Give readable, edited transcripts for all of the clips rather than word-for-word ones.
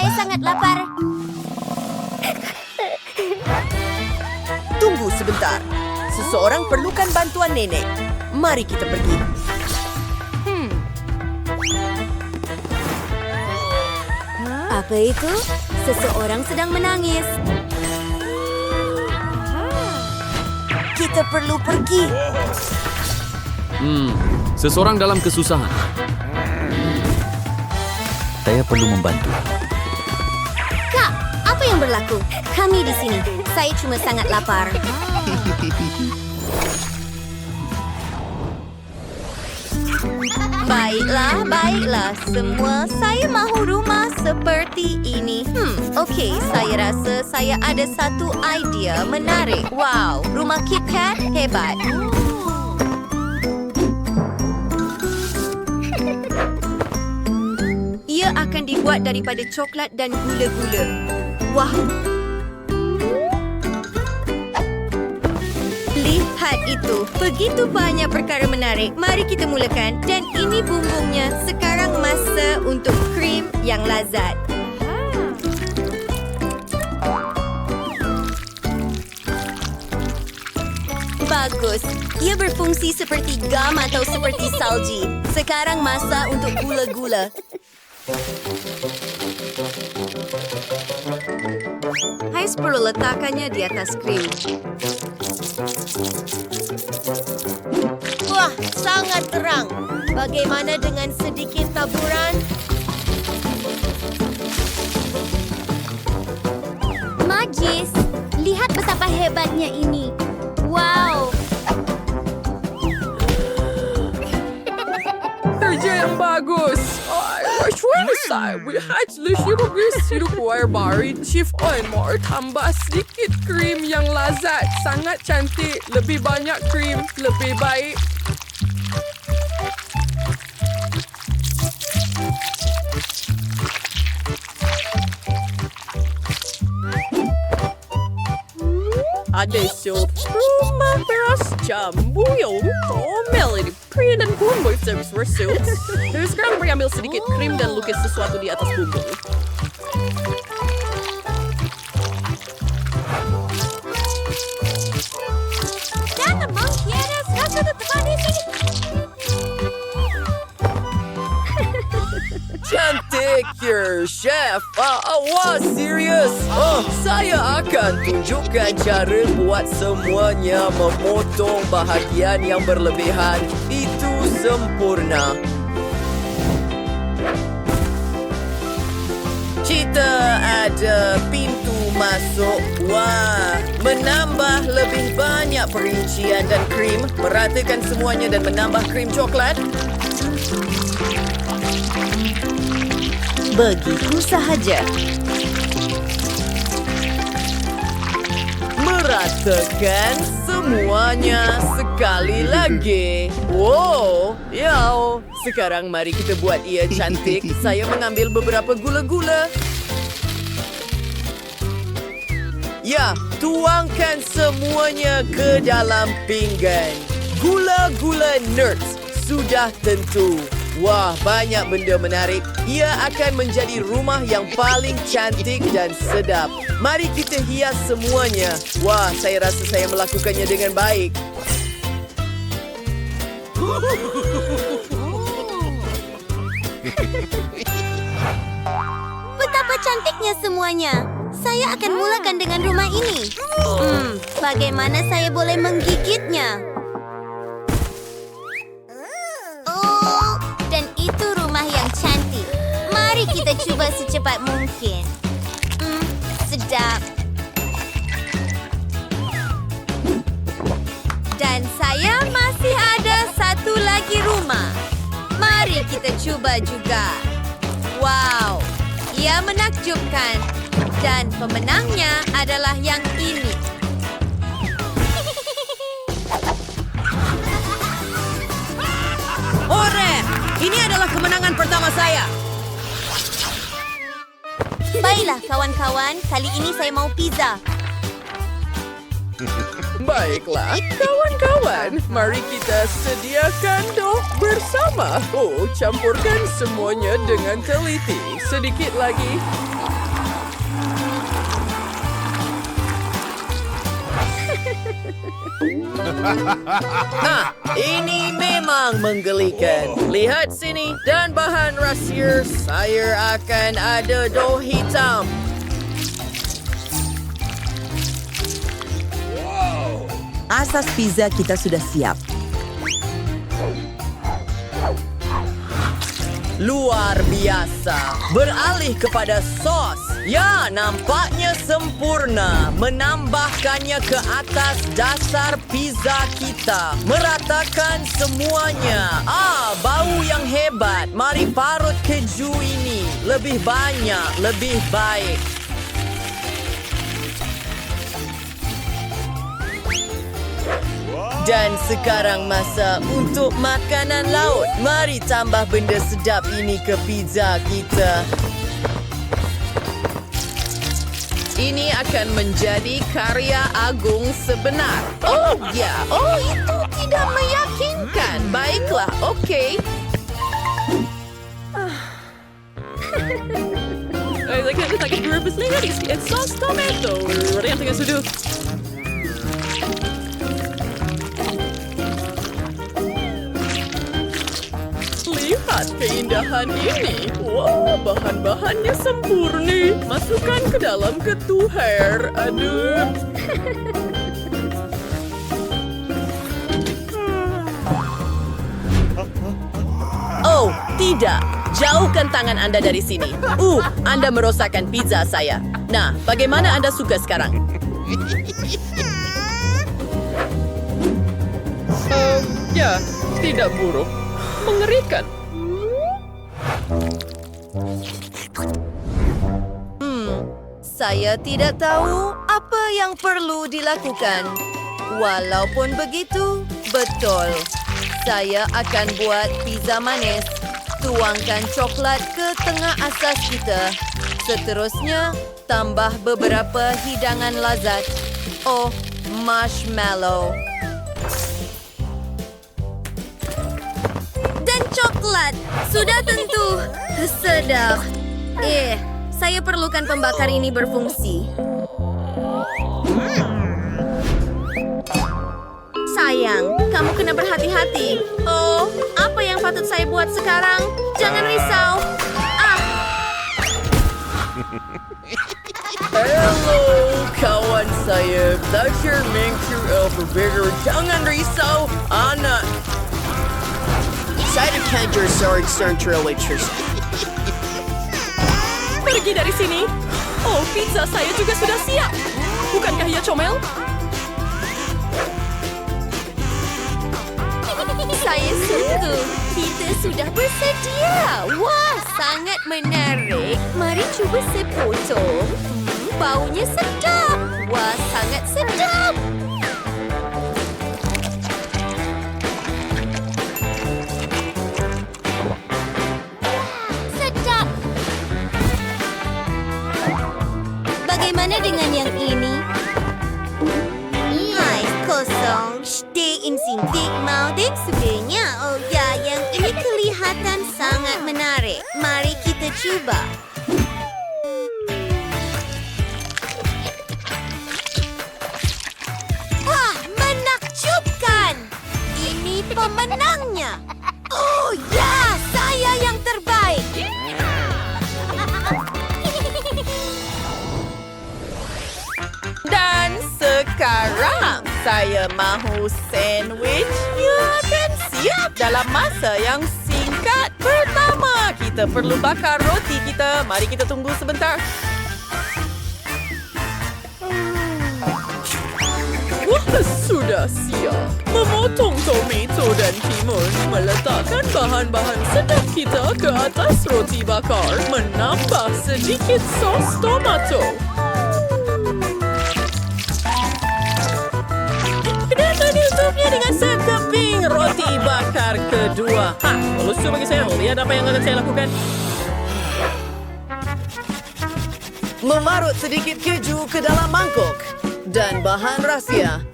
Saya sangat lapar. Tunggu sebentar. Seseorang perlukan bantuan nenek. Mari kita pergi. Apa itu? Seseorang sedang menangis. Kita perlu pergi. Seseorang dalam kesusahan. Saya perlu membantu. Kak, apa yang berlaku? Kami di sini. Saya cuma sangat lapar. Baiklah. Semua saya mahu rumah seperti ini. Okey, saya rasa saya ada satu idea menarik. Wow, rumah KitKat hebat. Ia akan dibuat daripada coklat dan gula-gula. Wah. Lihat itu. Begitu banyak perkara menarik. Mari kita mulakan. Dan ini bumbungnya. Sekarang masa untuk krim yang lazat. Bagus. Ia berfungsi seperti gam atau seperti salji. Sekarang masa untuk gula-gula. Hais perlu letakkannya di atas krim. Wah, sangat terang. Bagaimana dengan sedikit taburan? Magis, lihat betapa hebatnya ini. Wow. Kerja yang bagus. Mau tambah sedikit krim yang lazat. Sangat cantik. Lebih banyak krim. Lebih baik. Ada sup rumah beras jambu yang melody pria dan bumbu service resup. Terus sekarang beri ambil sedikit krim dan lukis sesuatu di atas bumbu. Jangan mengkhianat rasa teman ini. Cantik, your chef. Wah, serius. Saya akan tunjukkan cara buat semuanya memotong bahagian yang berlebihan. Itu sempurna. Kita ada pintu masuk. Wah, menambah lebih banyak perincian dan krim. Meratakan semuanya dan menambah krim coklat. Begitu sahaja. Meratakan semuanya sekali lagi. Wow, sekarang mari kita buat ia cantik. Saya mengambil beberapa gula-gula. Ya, tuangkan semuanya ke dalam pinggan. Gula-gula nerds sudah tentu. Wah, banyak benda menarik. Ia akan menjadi rumah yang paling cantik dan sedap. Mari kita hias semuanya. Wah, saya rasa saya melakukannya dengan baik. Betapa cantiknya semuanya. Saya akan mulakan dengan rumah ini. Bagaimana saya boleh menggigitnya? Mari kita cuba secepat mungkin. Sedap. Dan saya masih ada satu lagi rumah. Mari kita cuba juga. Wow, ia menakjubkan. Dan pemenangnya adalah yang ini. Hore! Ini adalah kemenangan pertama saya. Baiklah, kawan-kawan. Kali ini saya mau pizza. Baiklah, kawan-kawan. Mari kita sediakan dok bersama. Campurkan semuanya dengan teliti. Sedikit lagi. Ini memang menggelikan. Lihat sini, dan bahan rahsia saya akan ada dough hitam. Asas pizza kita sudah siap. Luar biasa. Beralih kepada sos. Ya, nampaknya sempurna. Menambahkannya ke atas dasar pizza kita. Meratakan semuanya. Bau yang hebat. Mari parut keju ini. Lebih banyak, lebih baik. Dan sekarang masa untuk makanan laut. Mari tambah benda sedap ini ke pizza kita. Ini akan menjadi karya agung sebenar. Oh ya, itu tidak meyakinkan. Baiklah, okey. It's like a purpose layer. It's sauce tomato. Ada yang tengah sudu. Lihat keindahan ini. Wah, bahan-bahannya sempurna. Masukkan ke dalam ketuher. Aduh. Oh, tidak. Jauhkan tangan Anda dari sini. Anda merosakkan pizza saya. Nah, bagaimana Anda suka sekarang? Ya, tidak buruk. Mengerikan. Saya tidak tahu apa yang perlu dilakukan. Walaupun begitu, betul. Saya akan buat pizza manis. Tuangkan coklat ke tengah asas kita. Seterusnya, tambah beberapa hidangan lazat. Marshmallow. Dan coklat. Sudah tentu. Sedap. Saya perlukan pembakar ini berfungsi. Sayang, kamu kena berhati-hati. Apa yang patut saya buat sekarang? Jangan risau. Hello, kawan saya. Belajar mengcur berbeda. Jangan risau, anak. Saya kantor seorang terlalu. Pergi dari sini. Pizza saya juga sudah siap. Bukankah ia comel? Saya sungguh. Kita sudah bersedia. Wah, sangat menarik. Mari cuba sepotong. Baunya sedap. Wah, sangat sedap. Sedap. Bagaimana dengan yang ini? Kosong. Steak sintik mau dan sebagainya. Yang ini kelihatan sangat menarik. Mari kita cuba. Wah, menakjubkan. Ini pemenangnya. Saya yang terbaik. Dan sekarang saya mahu sandwichnya dan siap dalam masa yang singkat. Pertama, kita perlu bakar roti kita. Mari kita tunggu sebentar. Wah, sudah siap. Memotong tomato dan timun. Meletakkan bahan-bahan sedap kita ke atas roti bakar. Menambah sedikit sos tomato. Dan menutupnya dengan sekeping roti bakar kedua. Lucu bagi saya. Lihat apa yang akan saya lakukan. Memarut sedikit keju ke dalam mangkuk. Dan bahan rahsia.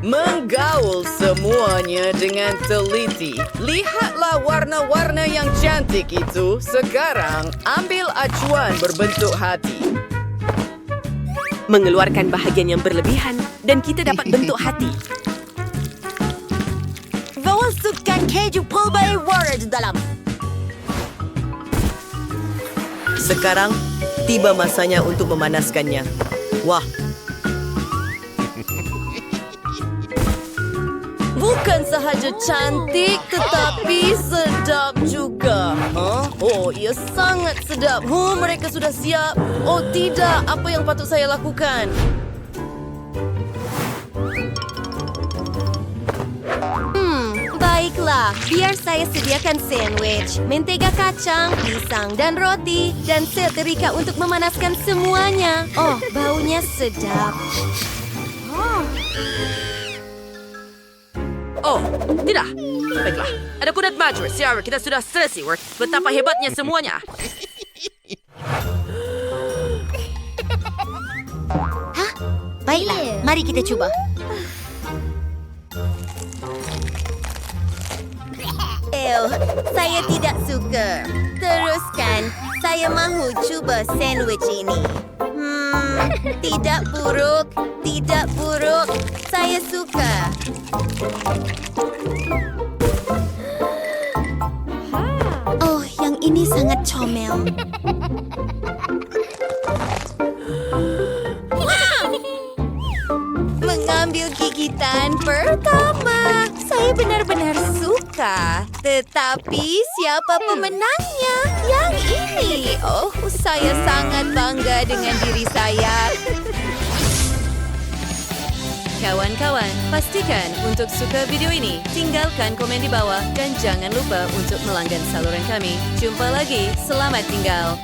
Menggaul semuanya dengan teliti. Lihatlah warna-warna yang cantik itu. Sekarang, ambil acuan berbentuk hati. mengeluarkan bahagian yang berlebihan dan kita dapat bentuk hati. Masukkan keju pelbagai warna di dalam. Sekarang, tiba masanya untuk memanaskannya. Wah, Bukan sahaja cantik, tetapi sedap juga. Oh, ia sangat sedap. Mereka sudah siap. Oh tidak, apa yang patut saya lakukan? Baiklah, biar saya sediakan sandwich, mentega kacang, pisang dan roti, dan setrika untuk memanaskan semuanya. Oh, baunya sedap. Oh, tidak. Baiklah. Ada kudat maju. Siapa kita sudah selesai. Betapa hebatnya semuanya. Baiklah, mari kita cuba. Saya tidak suka. Teruskan, saya mahu cuba sandwich ini. Tidak buruk, tidak buruk. Saya suka. Oh, yang ini sangat comel. Mengambil gigitan pertama. Saya benar-benar suka. Tetapi siapa pemenangnya? Yang ini. Oh, saya sangat bangga dengan diri saya. Kawan-kawan, pastikan untuk suka video ini, tinggalkan komen di bawah dan jangan lupa untuk melanggan saluran kami. Jumpa lagi, selamat tinggal.